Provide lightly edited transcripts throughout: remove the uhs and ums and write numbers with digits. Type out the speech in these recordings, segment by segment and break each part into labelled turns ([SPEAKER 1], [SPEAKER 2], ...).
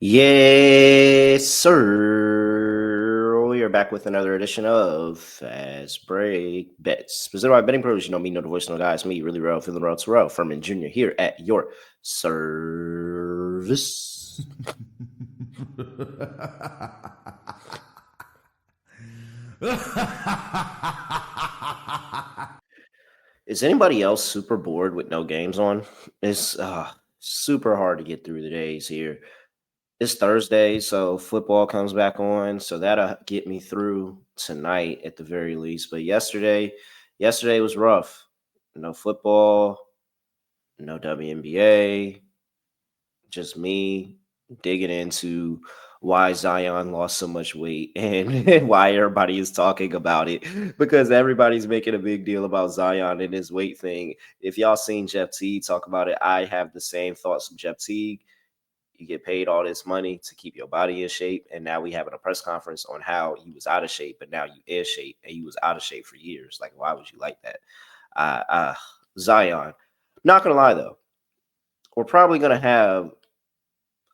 [SPEAKER 1] Yes, sir. We are back with another edition of Fast Break Bets. Presented by Betting Pros. You know me, know the voice, no guys. Me, really real, feeling real, Terrell Furman Jr. here at your service. Is anybody else super bored with no games on? It's super hard to get through the days here. It's Thursday, so football comes back on, so that'll get me through tonight at the very least. But yesterday was rough. No football, no WNBA, just me digging into why Zion lost so much weight and why everybody is talking about it because everybody's making a big deal about Zion and his weight thing. If y'all seen Jeff Teague talk about it, I have the same thoughts of Jeff Teague. You get paid all this money to keep your body in shape, and now we having a press conference on how he was out of shape, but now you in shape, and you was out of shape for years. Like, why would you like that? Zion. Not gonna lie though, we're probably gonna have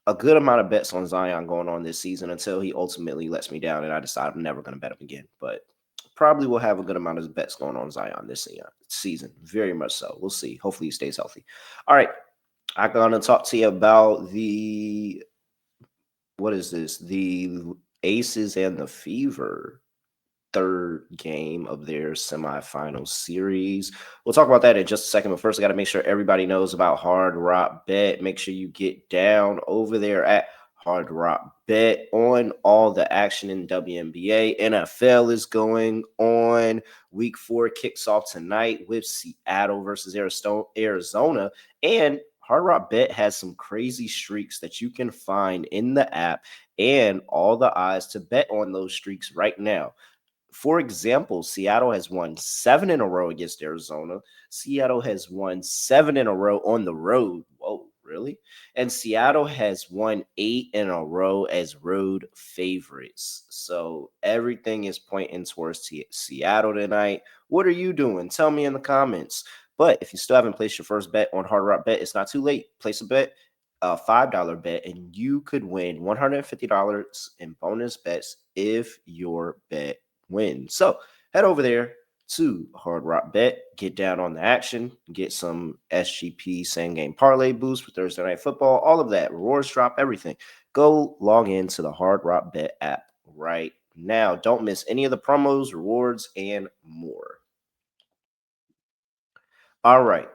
[SPEAKER 1] a good amount of bets on Zion going on this season until he ultimately lets me down, and I decide I'm never gonna bet him again. But probably will have a good amount of bets going on Zion this season, very much so. We'll see. Hopefully, he stays healthy. All right. I'm going to talk to you about what is this? The Aces and the Fever third game of their semifinal series. We'll talk about that in just a second, but first I got to make sure everybody knows about Hard Rock Bet. Make sure you get down over there at Hard Rock Bet on all the action in WNBA. NFL is going on. Week 4 kicks off tonight with Seattle versus Arizona. And Hard Rock Bet has some crazy streaks that you can find in the app and all the odds to bet on those streaks right now. For example, Seattle has won 7 in a row against Arizona. Seattle has won 7 in a row on the road. Whoa, really? And Seattle has won 8 in a row as road favorites. So everything is pointing towards Seattle tonight. What are you doing? Tell me in the comments. But if you still haven't placed your first bet on Hard Rock Bet, it's not too late. Place a bet, a $5 bet, and you could win $150 in bonus bets if your bet win. So head over there to Hard Rock Bet, get down on the action, get some SGP same game parlay boost for Thursday Night Football, all of that, rewards drop, everything. Go log into the Hard Rock Bet app right now. Don't miss any of the promos, rewards, and more. All right.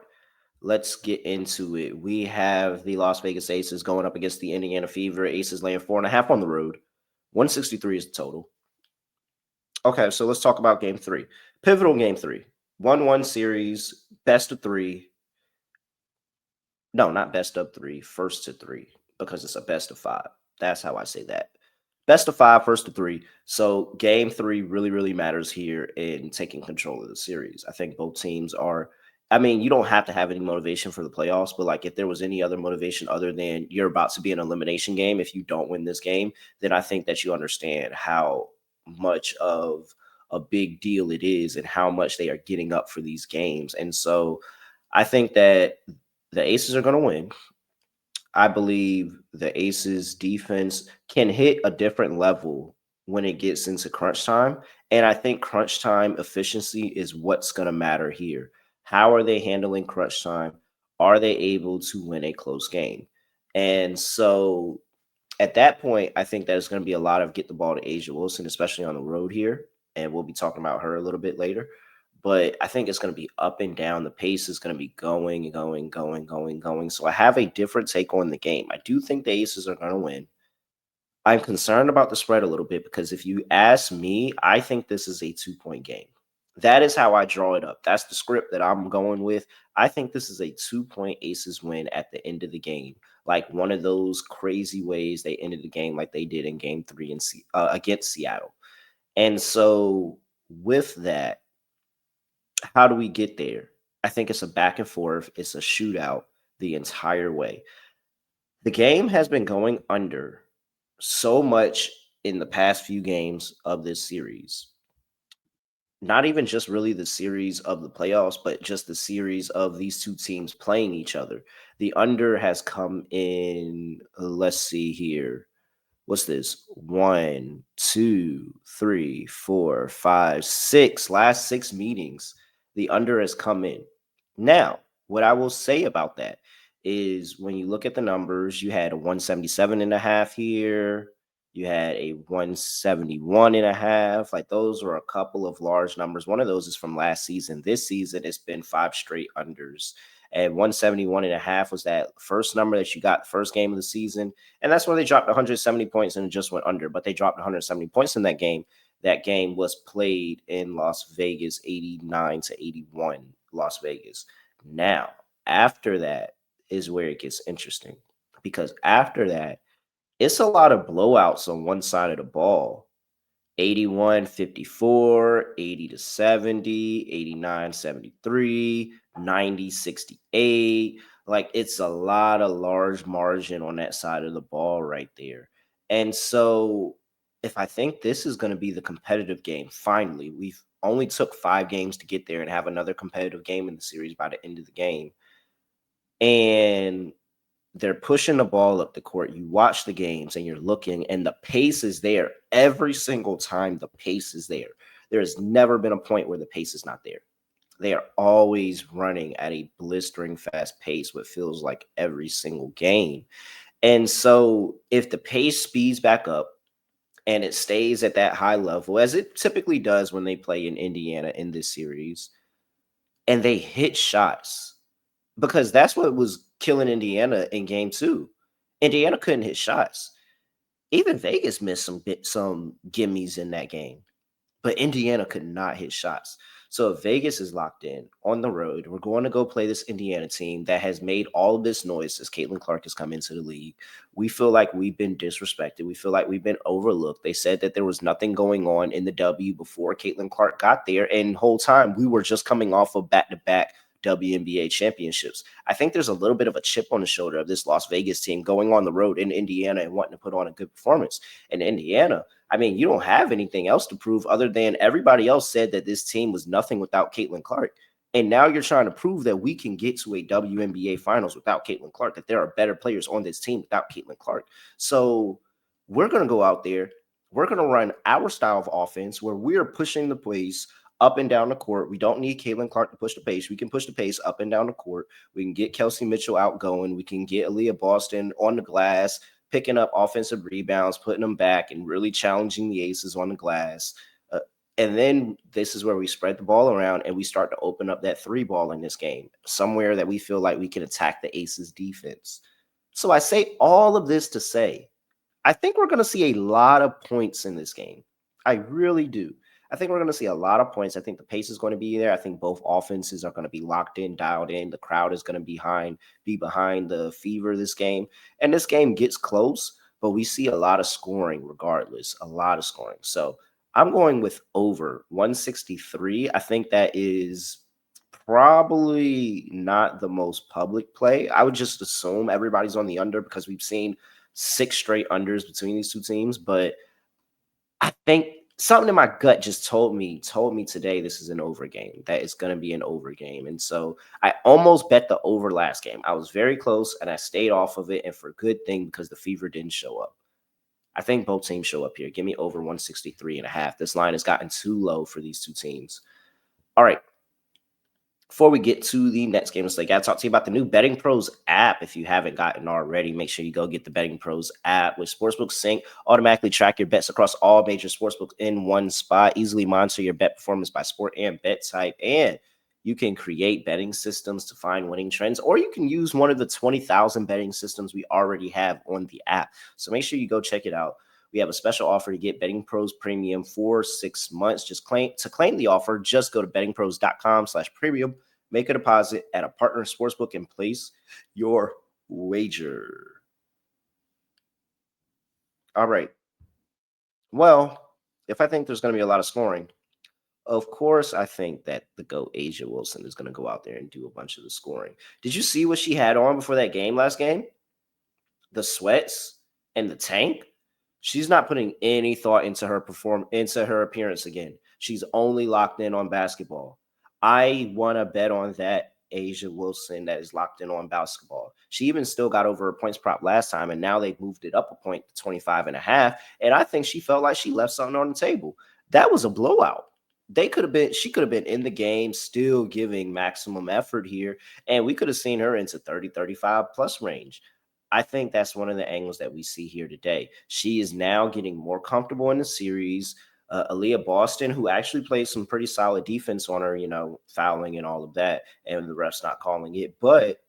[SPEAKER 1] Let's get into it. We have the Las Vegas Aces going up against the Indiana Fever. Aces laying 4.5 on the road. 163 is the total. Okay, so let's talk about game 3. Pivotal game 3. 1-1 series, best of 3. No, not best of 3, first to 3, because it's a best of 5. That's how I say that. Best of 5, first to 3. So game 3 really, really matters here in taking control of the series. I think both teams are. I mean, you don't have to have any motivation for the playoffs, but like if there was any other motivation other than you're about to be an elimination game, if you don't win this game, then I think that you understand how much of a big deal it is and how much they are getting up for these games. And so I think that the Aces are going to win. I believe the Aces defense can hit a different level when it gets into crunch time. And I think crunch time efficiency is what's going to matter here. How are they handling crunch time? Are they able to win a close game? And so at that point, I think there's going to be a lot of get the ball to Asia Wilson, especially on the road here. And we'll be talking about her a little bit later. But I think it's going to be up and down. The pace is going to be going and going, going, going, going. So I have a different take on the game. I do think the Aces are going to win. I'm concerned about the spread a little bit because if you ask me, I think this is a 2-point game. That is how I draw it up. That's the script that I'm going with. I think this is a 2-point Aces win at the end of the game, like one of those crazy ways they ended the game, like they did in Game 3 against Seattle. And so, with that, how do we get there? I think it's a back and forth. It's a shootout the entire way. The game has been going under so much in the past few games of this series. Not even just really the series of the playoffs, but just the series of these two teams playing each other. The under has come in let's see here. What's this? 1, 2, 3, 4, 5, 6. Last 6 meetings, the under has come in. Now, what I will say about that is when you look at the numbers, you had a 177.5 here. You had a 171.5. Like those were a couple of large numbers. One of those is from last season. This season, it's been 5 straight unders. And 171.5 was that first number that you got the first game of the season. And that's where they dropped 170 points and it just went under. But they dropped 170 points in that game. That game was played in Las Vegas, 89-81, Las Vegas. Now, after that is where it gets interesting. Because after that, it's a lot of blowouts on one side of the ball. 81-54, 80-70, 89-73, 90-68. Like it's a lot of large margin on that side of the ball right there. And so if I think this is going to be the competitive game, finally, we've only took 5 games to get there and have another competitive game in the series by the end of the game. And they're pushing the ball up the court. You watch the games and you're looking, and the pace is there. Every single time, the pace is there. There has never been a point where the pace is not there. They are always running at a blistering fast pace, what feels like every single game. And so if the pace speeds back up and it stays at that high level, as it typically does when they play in Indiana in this series, and they hit shots, because that's what was killing Indiana in game 2. Indiana couldn't hit shots. Even Vegas missed some gimmies in that game, but Indiana could not hit shots. So if Vegas is locked in on the road, we're going to go play this Indiana team that has made all of this noise since Caitlin Clark has come into the league. We feel like we've been disrespected. We feel like we've been overlooked. They said that there was nothing going on in the W before Caitlin Clark got there, and the whole time we were just coming off of back-to-back WNBA championships. I think there's a little bit of a chip on the shoulder of this Las Vegas team going on the road in Indiana and wanting to put on a good performance. In Indiana, I mean, you don't have anything else to prove other than everybody else said that this team was nothing without Caitlin Clark. And now you're trying to prove that we can get to a WNBA finals without Caitlin Clark, that there are better players on this team without Caitlin Clark. So we're going to go out there. We're going to run our style of offense where we're pushing the plays up and down the court. We don't need Caitlin Clark to push the pace. We can push the pace up and down the court. We can get Kelsey Mitchell outgoing. We can get Aaliyah Boston on the glass, picking up offensive rebounds, putting them back, and really challenging the aces on the glass. And then this is where we spread the ball around and we start to open up that 3 ball in this game, somewhere that we feel like we can attack the aces defense. So I say all of this to say, I think we're going to see a lot of points in this game. I really do. I think we're going to see a lot of points. I think the pace is going to be there. I think both offenses are going to be locked in, dialed in. The crowd is going to be behind the fever this game. And this game gets close, but we see a lot of scoring regardless, a lot of scoring. So I'm going with over 163. I think that is probably not the most public play. I would just assume everybody's on the under because we've seen 6 straight unders between these two teams. But I think something in my gut just told me today this is an over game, that it's going to be an over game. And so I almost bet the over last game. I was very close and I stayed off of it, and for a good thing because the fever didn't show up. I think both teams show up here. Give me over 163.5. This line has gotten too low for these two teams. All right. Before we get to the next game, I got to talk to you about the new BettingPros app. If you haven't gotten already, make sure you go get the BettingPros app. With Sportsbook Sync, automatically track your bets across all major sportsbooks in one spot. Easily monitor your bet performance by sport and bet type. And you can create betting systems to find winning trends, or you can use one of the 20,000 betting systems we already have on the app. So make sure you go check it out. We have a special offer to get BettingPros Premium for 6 months. To claim the offer, just go to bettingpros.com/premium, make a deposit at a partner sportsbook, and place your wager. All right. Well, if I think there's going to be a lot of scoring, of course, I think that the GOAT Asia Wilson is going to go out there and do a bunch of the scoring. Did you see what she had on before that game last game? The sweats and the tank. She's not putting any thought into her appearance again. She's only locked in on basketball. I want to bet on that Asia Wilson that is locked in on basketball. She even still got over her points prop last time, and now they've moved it up a point to 25.5. And I think she felt like she left something on the table. That was a blowout. She could have been in the game, still giving maximum effort here, and we could have seen her into 30, 35 plus range. I think that's one of the angles that we see here today. She is now getting more comfortable in the series. Aaliyah Boston, who actually played some pretty solid defense on her, fouling and all of that, and the refs not calling it. But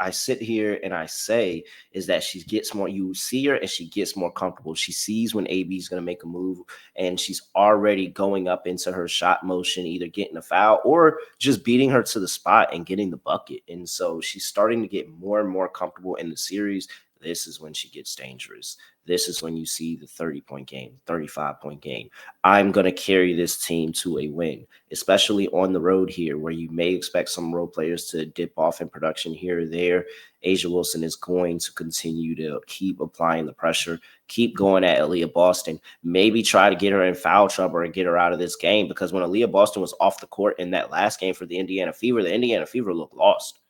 [SPEAKER 1] I sit here and I say is that she gets more, you see her and she gets more comfortable. She sees when AB is going to make a move and she's already going up into her shot motion, either getting a foul or just beating her to the spot and getting the bucket. And so she's starting to get more and more comfortable in the series. This is when she gets dangerous. This is when you see the 30-point game, 35-point game. I'm going to carry this team to a win, especially on the road here where you may expect some role players to dip off in production here or there. Asia Wilson is going to continue to keep applying the pressure, keep going at Aaliyah Boston, maybe try to get her in foul trouble and get her out of this game, because when Aaliyah Boston was off the court in that last game for the Indiana Fever looked lost.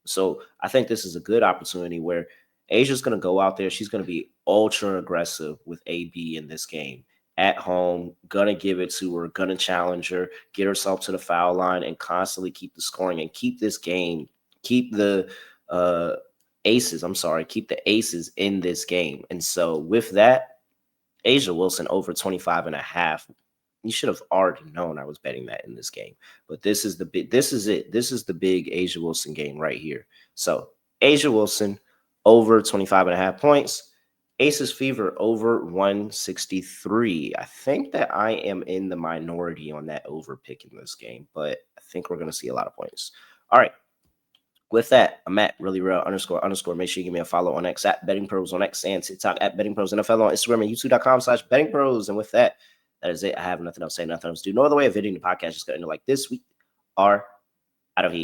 [SPEAKER 1] So I think this is a good opportunity where Asia's going to go out there. She's going to be ultra aggressive with AB in this game. At home, going to give it to her, going to challenge her, get herself to the foul line, and constantly keep the scoring and keep this game, keep the keep the aces in this game. And so with that, Asia Wilson over 25.5. You should have already known I was betting that in this game. But this is the big, this is it. This is the big Asia Wilson game right here. So Asia Wilson over 25.5 points. Aces Fever over 163. I think that I am in the minority on that over pick in this game, but I think we're going to see a lot of points. All right. With that, I'm at really real __. Make sure you give me a follow on X at BettingPros on X and TikTok at BettingPros NFL on Instagram and YouTube.com/BettingPros. And with that, that is it. I have nothing else to say, nothing else to do. No other way of hitting the podcast. Just going to like this. We are out of here.